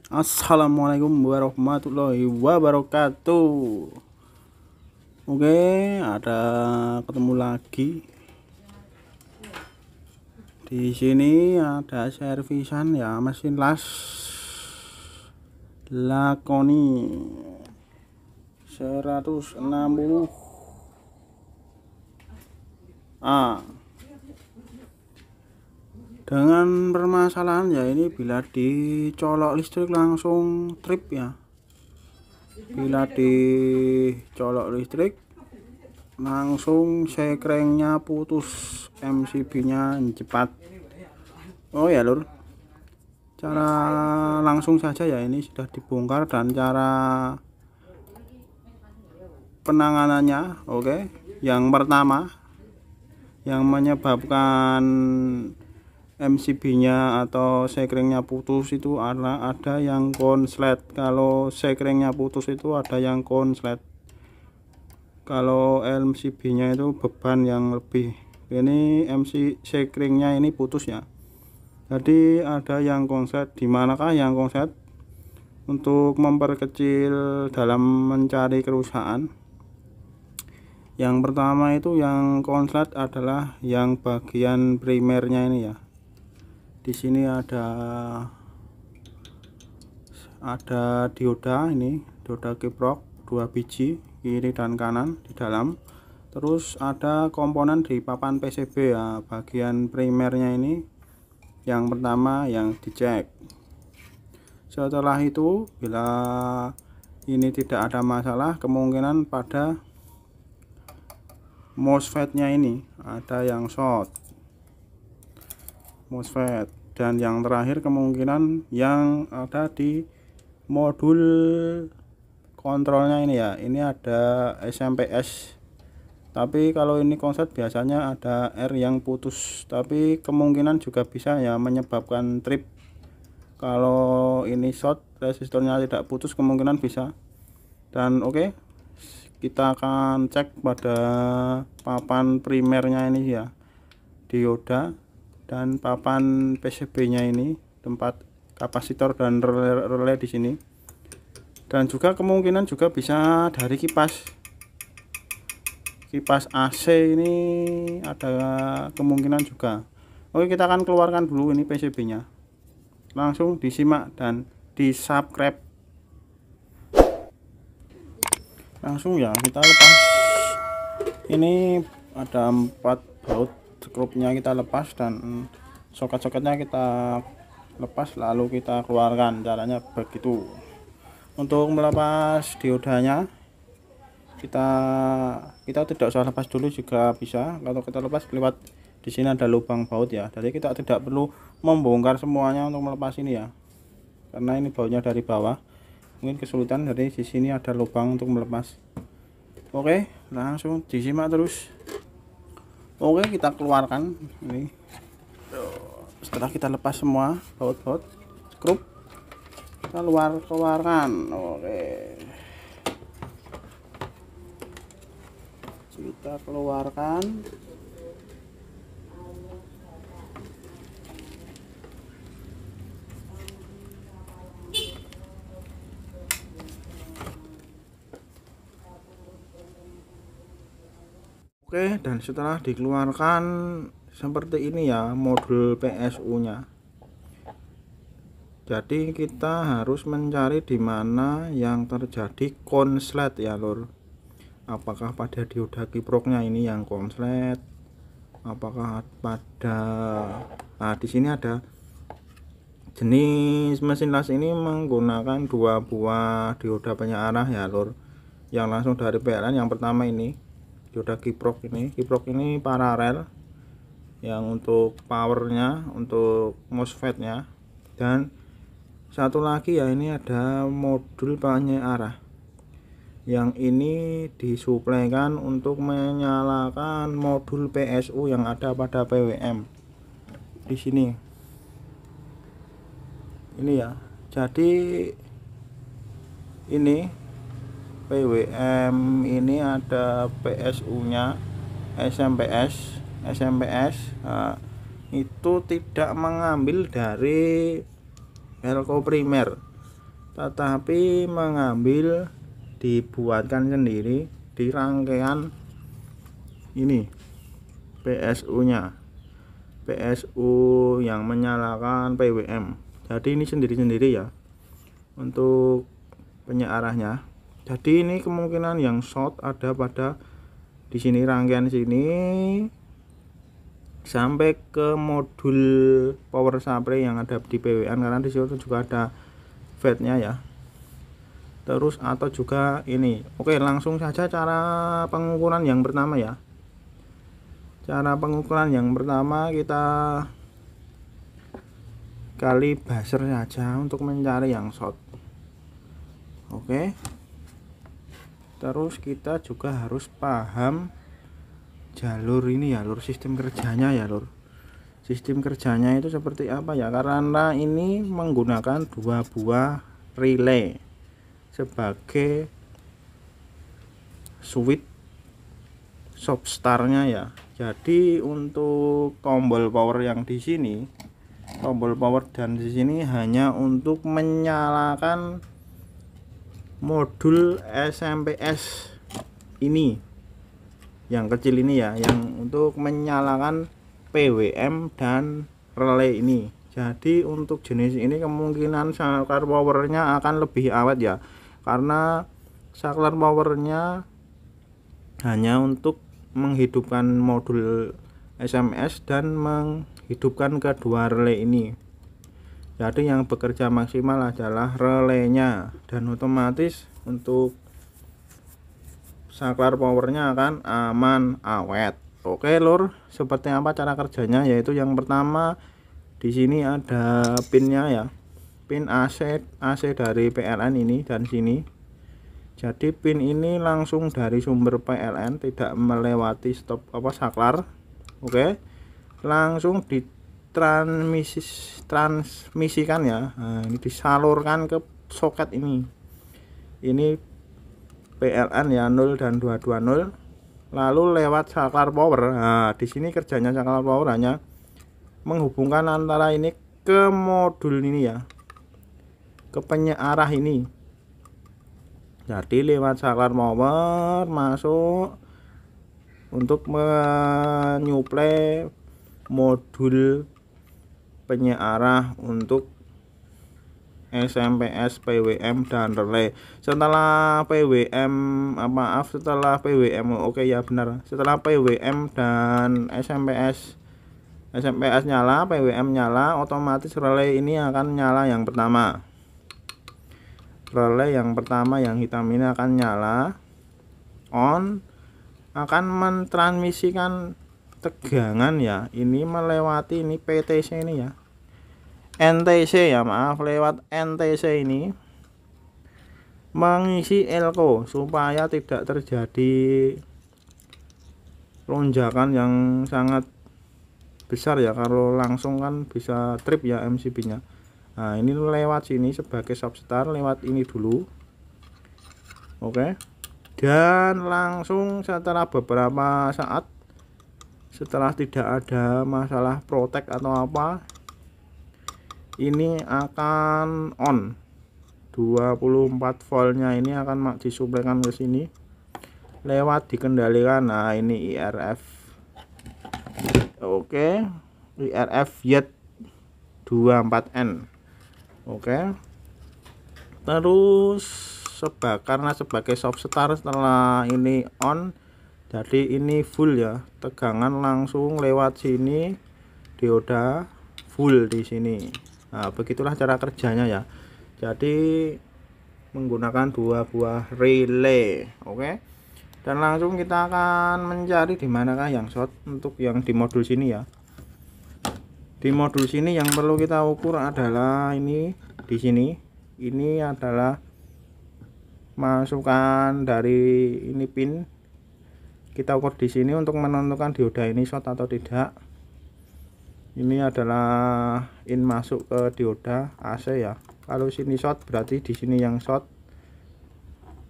Assalamualaikum warahmatullahi wabarakatuh. Oke, ada ketemu lagi. Di sini ada servisan ya, mesin las Lakoni 160 A. Dengan permasalahan ya ini, bila dicolok listrik langsung trip ya. Bila dicolok listrik langsung sekringnya putus, MCB-nya cepat. Oh ya lur, cara langsung saja ya, ini sudah dibongkar dan cara penanganannya. Oke, yang pertama yang menyebabkan MCB-nya atau sekringnya putus itu ada yang konslet. Kalau sekringnya putus itu ada yang konslet. Kalau MCB-nya itu beban yang lebih. Ini sekringnya ini putus ya. Jadi ada yang konslet. Di manakah yang konslet? Untuk memperkecil dalam mencari kerusakan, yang pertama itu yang konslet adalah yang bagian primernya ini ya. Di sini ada dioda, ini dioda kiprok 2 biji kiri dan kanan di dalam. Terus ada komponen di papan PCB ya, bagian primernya ini yang pertama yang dicek. Setelah itu bila ini tidak ada masalah, kemungkinan pada MOSFET-nya ini ada yang short MOSFET. Dan yang terakhir kemungkinan yang ada di modul kontrolnya ini ya, ini ada SMPS. Tapi kalau ini konslet biasanya ada R yang putus, tapi kemungkinan juga bisa ya menyebabkan trip. Kalau ini short, resistornya tidak putus, kemungkinan bisa. Dan oke, kita akan cek pada papan primernya ini ya, dioda, dan papan PCB-nya ini, tempat kapasitor dan relay di sini. Dan juga kemungkinan juga bisa dari kipas AC ini, ada kemungkinan juga. Oke, kita akan keluarkan dulu ini PCB-nya. Langsung disimak dan di subscribe. Langsung ya, kita lepas. Ini ada 4 baut skrupnya, kita lepas, dan soket-soketnya kita lepas, lalu kita keluarkan. Caranya begitu. Untuk melepas diodanya, kita tidak usah lepas dulu juga bisa. Kalau kita lepas lewat di sini ada lubang baut ya, jadi kita tidak perlu membongkar semuanya untuk melepas ini ya, karena ini bautnya dari bawah, mungkin kesulitan. Dari di sini ada lubang untuk melepas. Oke, langsung disimak terus. Oke, kita keluarkan ini. Setelah kita lepas semua baut-baut skrup, kita keluarkan. Oke, kita keluarkan. Oke, dan setelah dikeluarkan seperti ini ya modul PSU nya. Jadi kita harus mencari di mana yang terjadi konslet ya lur. Apakah pada dioda kiproknya ini yang konslet, apakah pada di sini ada jenis mesin las ini menggunakan 2 buah dioda penyearah ya lur, yang langsung dari PLN. Yang pertama ini dioda kiprok ini paralel, yang untuk powernya, untuk MOSFET nya. Dan satu lagi ya, ini ada modul penyearah, yang ini disuplaikan untuk menyalakan modul PSU yang ada pada PWM di sini. Ini ya, jadi ini PWM ini ada PSU-nya, SMPS. Itu tidak mengambil dari elko primer. tetapi mengambil dibuatkan sendiri di rangkaian ini PSU nya, PSU yang menyalakan PWM. Jadi ini sendiri-sendiri ya untuk penyearahnya. Jadi ini kemungkinan yang short ada pada di sini, rangkaian sini sampai ke modul power supply yang ada di PWM, karena di situ juga ada FET-nya ya. Terus atau juga ini. Oke, langsung saja cara pengukuran yang pertama ya. Cara pengukuran yang pertama kita kali buzzer saja untuk mencari yang short. Oke. Terus kita juga harus paham jalur ini ya lur, sistem kerjanya ya lur. Sistem kerjanya itu seperti apa ya, karena ini menggunakan 2 buah relay sebagai switch soft startnya ya. Jadi untuk tombol power yang di sini, tombol power dan di sini hanya untuk menyalakan modul SMPS ini yang kecil ini ya, yang untuk menyalakan PWM dan relay ini. Jadi untuk jenis ini kemungkinan saklar powernya akan lebih awet ya, karena saklar powernya hanya untuk menghidupkan modul SMS dan menghidupkan kedua relay ini. Jadi yang bekerja maksimal adalah relaynya, dan otomatis untuk saklar powernya akan aman awet. Oke lur, seperti apa cara kerjanya, yaitu yang pertama di sini ada pinnya ya, pin AC dari PLN ini dan sini. Jadi pin ini langsung dari sumber PLN, tidak melewati stop saklar. Oke, langsung transmisikan ya. Nah, ini disalurkan ke soket ini. Ini PLN ya 0 dan 220, lalu lewat saklar power. Nah, di sini kerjanya saklar power hanya menghubungkan antara ini ke modul ini ya, ke penyearah ini. Jadi lewat saklar power masuk untuk menyuplai modul penyearah untuk SMPS, PWM dan relay. Setelah PWM, setelah PWM, oke ya benar. Setelah PWM dan SMPS nyala, PWM nyala, otomatis relay ini akan nyala yang pertama. Relay yang pertama yang hitam ini akan nyala, on, akan mentransmisikan tegangan ya. Ini melewati ini PTC ini ya, NTC ya, maaf, lewat NTC ini mengisi elko supaya tidak terjadi lonjakan yang sangat besar ya, kalau langsung kan bisa trip ya MCB nya. Nah ini lewat sini sebagai substar, lewat ini dulu. Oke, dan langsung setelah beberapa saat, setelah tidak ada masalah protek atau apa, ini akan on. 24 voltnya ini akan disuplaikan ke sini lewat dikendalikan. Nah ini IRF. Oke, IRF YET 24N. Oke, terus karena sebagai soft start, setelah ini on, jadi ini full ya, tegangan langsung lewat sini, dioda full di sini. Nah begitulah cara kerjanya ya. Jadi menggunakan 2 buah relay. Oke, dan langsung kita akan mencari di manakah yang short untuk yang di modul sini ya. Di modul sini yang perlu kita ukur adalah ini di sini. Ini adalah masukan dari ini pin. Kita ukur di sini untuk menentukan dioda ini short atau tidak. Ini adalah in masuk ke dioda AC ya. Kalau sini short berarti di sini yang short,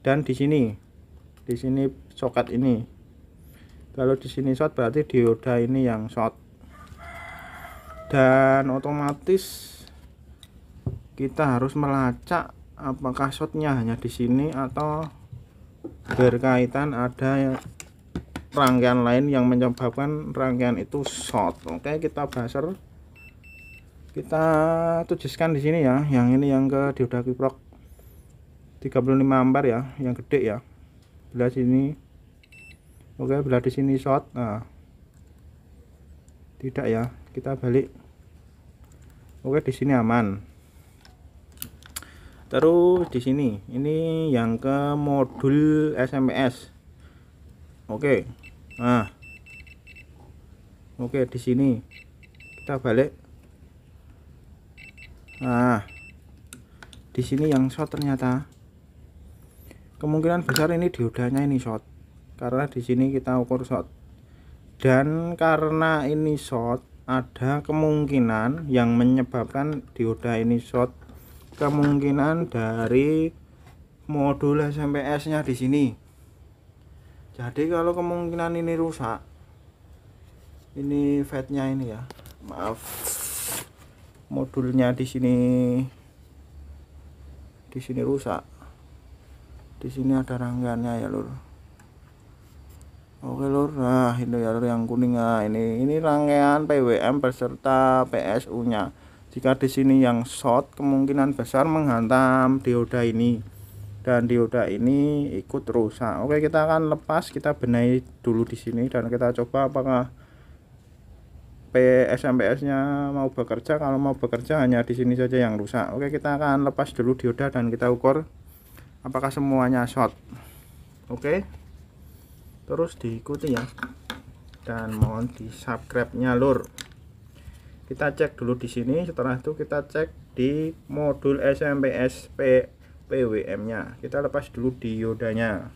dan di sini soket ini. Kalau di sini short berarti dioda ini yang short. Dan otomatis kita harus melacak apakah shotnya hanya di sini atau berkaitan ada rangkaian lain yang menyebabkan rangkaian itu short. Oke, kita buzzer, kita tujukan di sini ya. Yang ini yang ke dioda kiprok 35 ampere ya, yang gede ya, belah sini. Oke, belah di sini short. Nah, tidak ya, kita balik. Oke, di sini aman. Terus di sini ini yang ke modul SMS. Oke, nah, oke, di sini kita balik. Nah, di sini yang short ternyata. Kemungkinan besar ini diodanya ini short, karena di sini kita ukur short. Dan karena ini short, ada kemungkinan yang menyebabkan dioda ini short, kemungkinan dari modul SMS nya di sini. Jadi kalau kemungkinan ini rusak, ini fatnya ini ya, maaf, modulnya di sini rusak. Di sini ada rangkaiannya ya lur. Oke lur, nah ini ya lur yang kuning. Nah ini rangkaian PWM beserta PSU nya. Jika di sini yang short, kemungkinan besar menghantam dioda ini, dan dioda ini ikut rusak. Oke, kita akan lepas, kita benahi dulu di sini dan kita coba apakah PSMPS nya mau bekerja. Kalau mau bekerja hanya di sini saja yang rusak. Oke, kita akan lepas dulu dioda dan kita ukur apakah semuanya short. Oke, terus diikuti ya, dan mohon di subscribe nya lur. Kita cek dulu di sini, setelah itu kita cek di modul SMS PWM nya. Kita lepas dulu diodanya.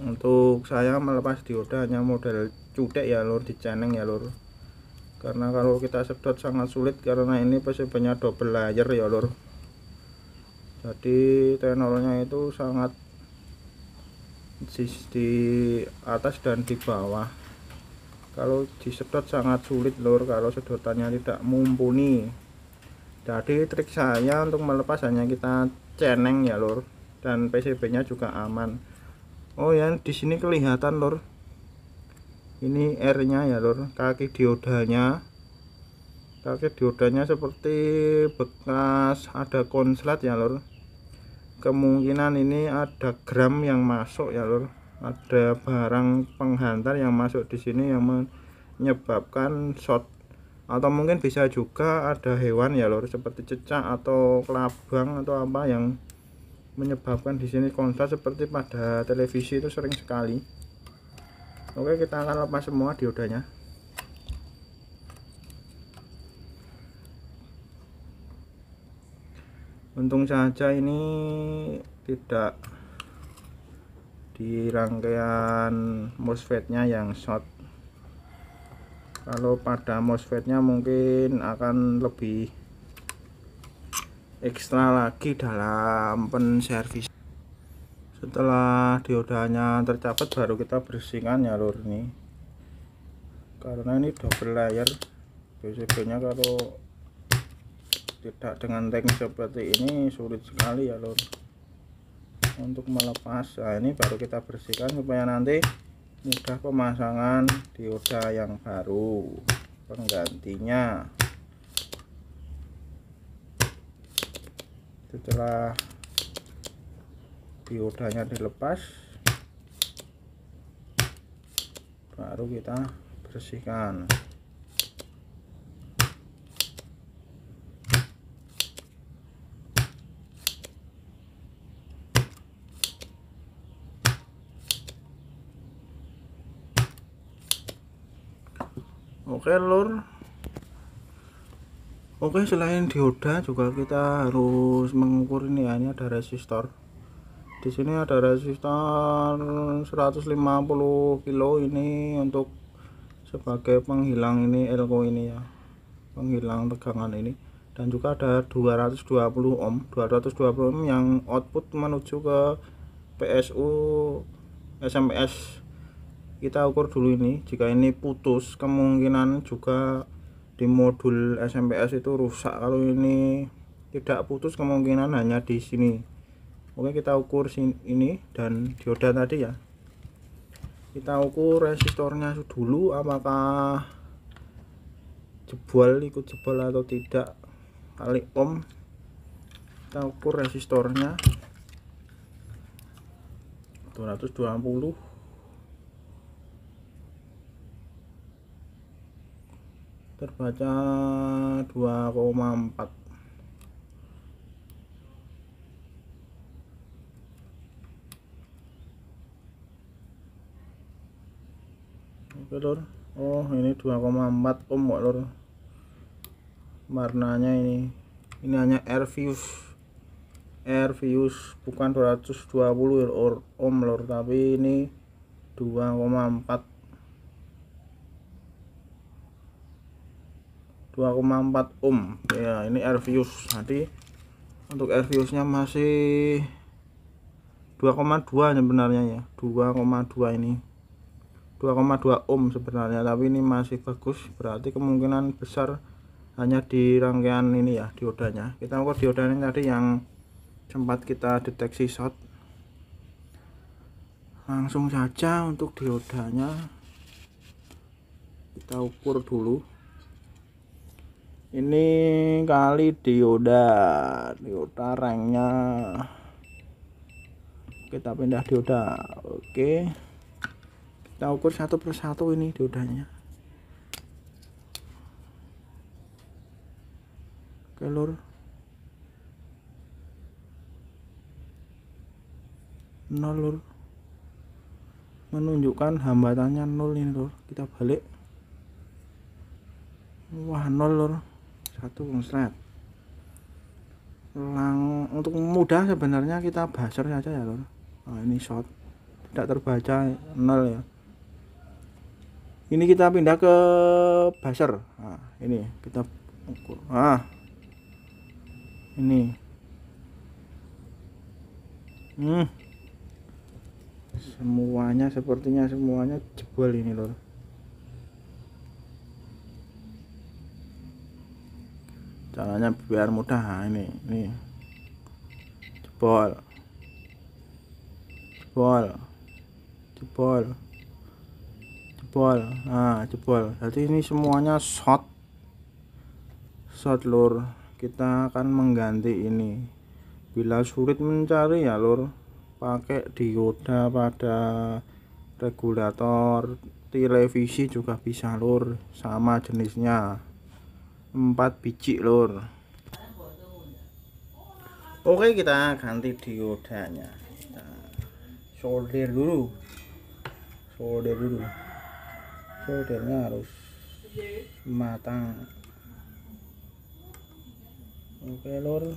Untuk saya melepas dioda hanya model cudek ya lur, di caneng ya lur, karena kalau kita sedot sangat sulit karena ini PCB-nya double layer ya lur. Jadi tenornya itu sangat di atas dan di bawah. Kalau disedot sangat sulit lur, kalau sedotannya tidak mumpuni. Jadi trik saya untuk melepas hanya kita ceneng ya lur, dan PCB-nya juga aman. Oh ya, di sini kelihatan lur, ini R-nya ya lur, kaki diodanya seperti bekas ada konslet ya lur. Kemungkinan ini ada gram yang masuk ya lur, ada barang penghantar yang masuk di sini yang menyebabkan short, atau mungkin bisa juga ada hewan ya lur, seperti cecak atau kelabang atau apa yang menyebabkan di sini konslet seperti pada televisi itu sering sekali. Oke, kita akan lepas semua diodanya. Untung saja ini tidak di rangkaian MOSFET-nya yang short. Kalau pada MOSFET-nya mungkin akan lebih ekstra lagi dalam penservis. Setelah diodanya tercapai baru kita bersihkan ya lur ini, karena ini double layer PCB-nya. Kalau tidak dengan teknik seperti ini sulit sekali ya lur untuk melepas. Nah, ini baru kita bersihkan supaya nanti mudah pemasangan dioda yang baru penggantinya. Setelah diodanya dilepas baru kita bersihkan. Oke lur. Oke, selain dioda juga kita harus mengukur ini ya. Ini ada resistor. Di sini ada resistor 150 kilo ini untuk sebagai penghilang ini elko ini ya, penghilang tegangan ini. Dan juga ada 220 ohm yang output menuju ke PSU SMPS kita ukur dulu ini. Jika ini putus, kemungkinan juga di modul SMPS itu rusak. Kalau ini tidak putus, kemungkinan hanya di sini. Oke, kita ukur ini dan dioda tadi ya. Kita ukur resistornya dulu, apakah jebol, ikut jebol atau tidak, kali ohm. Kita ukur resistornya 220, terbaca 2,4. Oke lor, oh ini 2,4 ohm kok lor. Warnanya ini hanya air fuse bukan 220 ohm lor, tapi ini 2,4 ohm ya. Ini air fuse. Jadi untuk air fuse nya masih 2,2 sebenarnya ya, 2,2 ini 2,2 ohm sebenarnya, tapi ini masih bagus. Berarti kemungkinan besar hanya di rangkaian ini ya, diodanya. Kita ukur diodanya tadi yang sempat kita deteksi short. Langsung saja untuk diodanya kita ukur dulu. Ini kali dioda ranknya. Kita pindah dioda. Oke, kita ukur satu persatu ini diodanya. Oke lur, 0 lur, menunjukkan hambatannya 0 ini lur. Kita balik, wah 0 lur, 1 konslet. Untuk mudah sebenarnya kita buzzer saja ya lur. Nah, ini short, tidak terbaca 0 ya. Ini kita pindah ke buzzer. Nah, ini kita ukur. Ini sepertinya semuanya jebol ini lor. Caranya biar mudah. Nah, ini jebol. Nah, jebol. Jadi ini semuanya short lur. Kita akan mengganti ini. Bila sulit mencari ya lur, pakai dioda pada regulator televisi juga bisa lur, sama jenisnya, 4 biji lur. Oke, kita ganti diodanya. Kita solder dulu. Soldernya harus matang. Oke lor,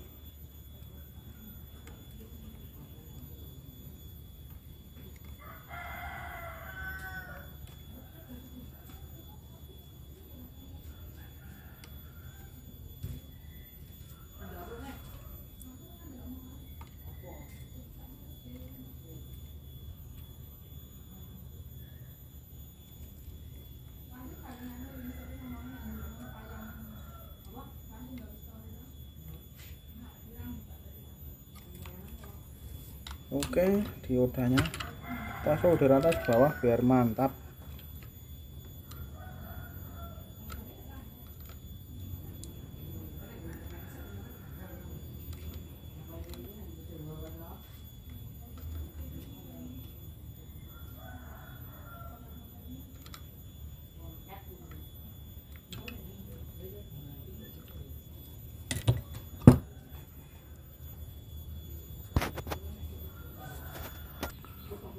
oke, diodanya kita solder atas bawah biar mantap.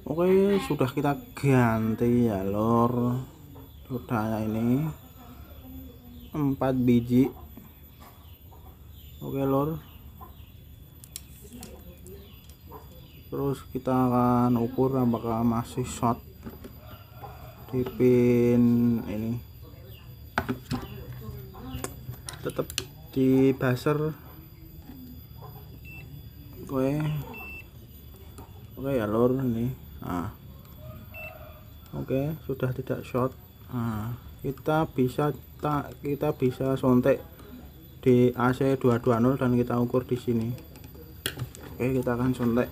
Oke, sudah kita ganti ya lor. Diodanya ini 4 biji. Oke lor, terus kita akan ukur apakah masih short di pin ini. Tetap di buzzer. Oke ya lor, ini Oke, sudah tidak short. Nah, kita bisa sontek di AC 220 dan kita ukur di sini. Oke, kita akan sontek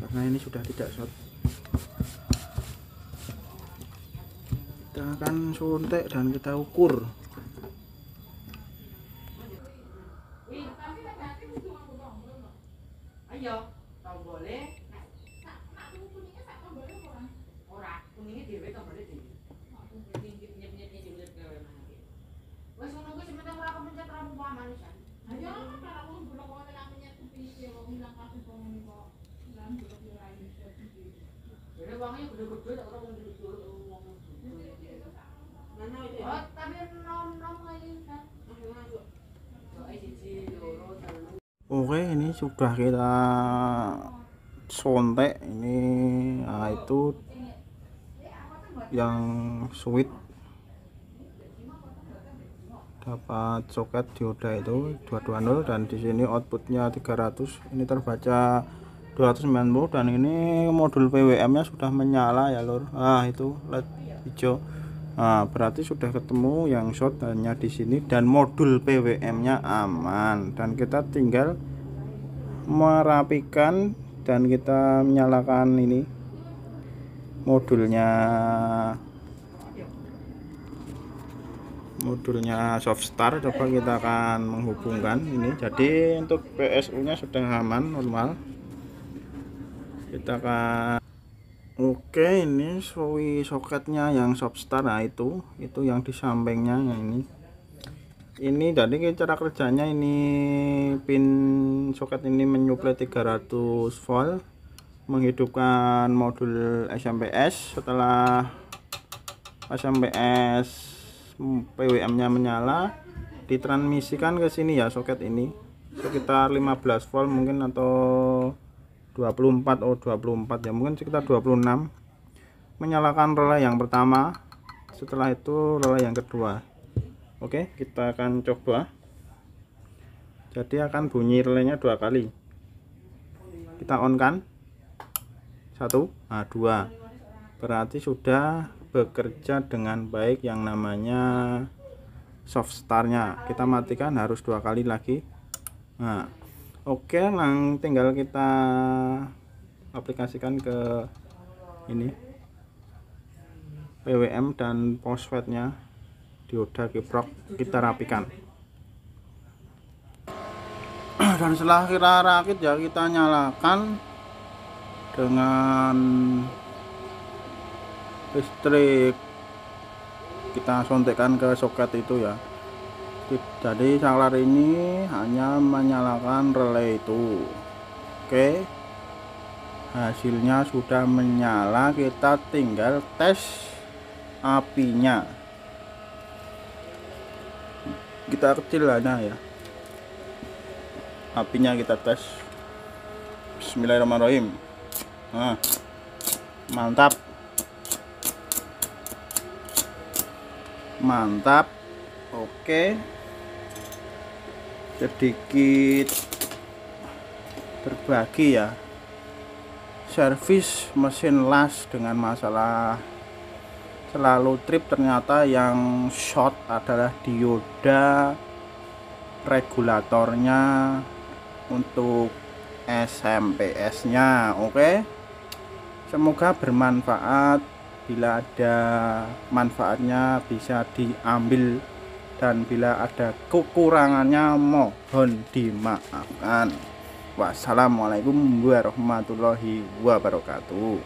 karena ini sudah tidak short. Kita akan sontek dan kita ukur. Oke, ini sudah kita sontek ini. Nah, itu yang switch dapat soket dioda itu 220 dan di sini outputnya 300. Ini terbaca 290 dan ini modul PWM nya sudah menyala ya lur. Nah, itu LED hijau. Nah, berarti sudah ketemu yang short hanya di sini dan modul PWM nya aman, dan kita tinggal merapikan dan kita menyalakan ini modulnya soft start. Coba kita akan menghubungkan ini. Jadi untuk PSU nya sudah aman, normal. Kita akan oke, ini soketnya yang soft start. Nah, itu yang di sampingnya yang ini. Jadi cara kerjanya ini, pin soket ini menyuplai 300 volt, menghidupkan modul SMPS. Setelah SMPS PWM nya menyala, ditransmisikan ke sini ya soket ini sekitar 15 volt mungkin, atau 24 ya, mungkin sekitar 26. Menyalakan relay yang pertama, setelah itu relay yang kedua. Oke, kita akan coba. Jadi akan bunyi relaynya 2 kali. Kita on kan 1, nah 2, berarti sudah bekerja dengan baik yang namanya soft startnya. Kita matikan harus 2 kali lagi. Nah, oke, tinggal kita aplikasikan ke ini PWM dan MOSFET nya, dioda kiprok, kita rapikan. Dan setelah kita rakit ya, kita nyalakan dengan listrik, kita sontekkan ke soket itu ya. Jadi saklar ini hanya menyalakan relay itu. Oke, hasilnya sudah menyala. Kita tinggal tes apinya. Kita kecil aja ya, apinya kita tes. Bismillahirrahmanirrahim. Nah, mantap, mantap. Oke, sedikit berbagi ya, servis mesin las dengan masalah selalu trip. Ternyata yang short adalah dioda regulatornya untuk SMPS nya. Oke, semoga bermanfaat. Bila ada manfaatnya bisa diambil, dan bila ada kekurangannya mohon dimaafkan. Wassalamualaikum warahmatullahi wabarakatuh.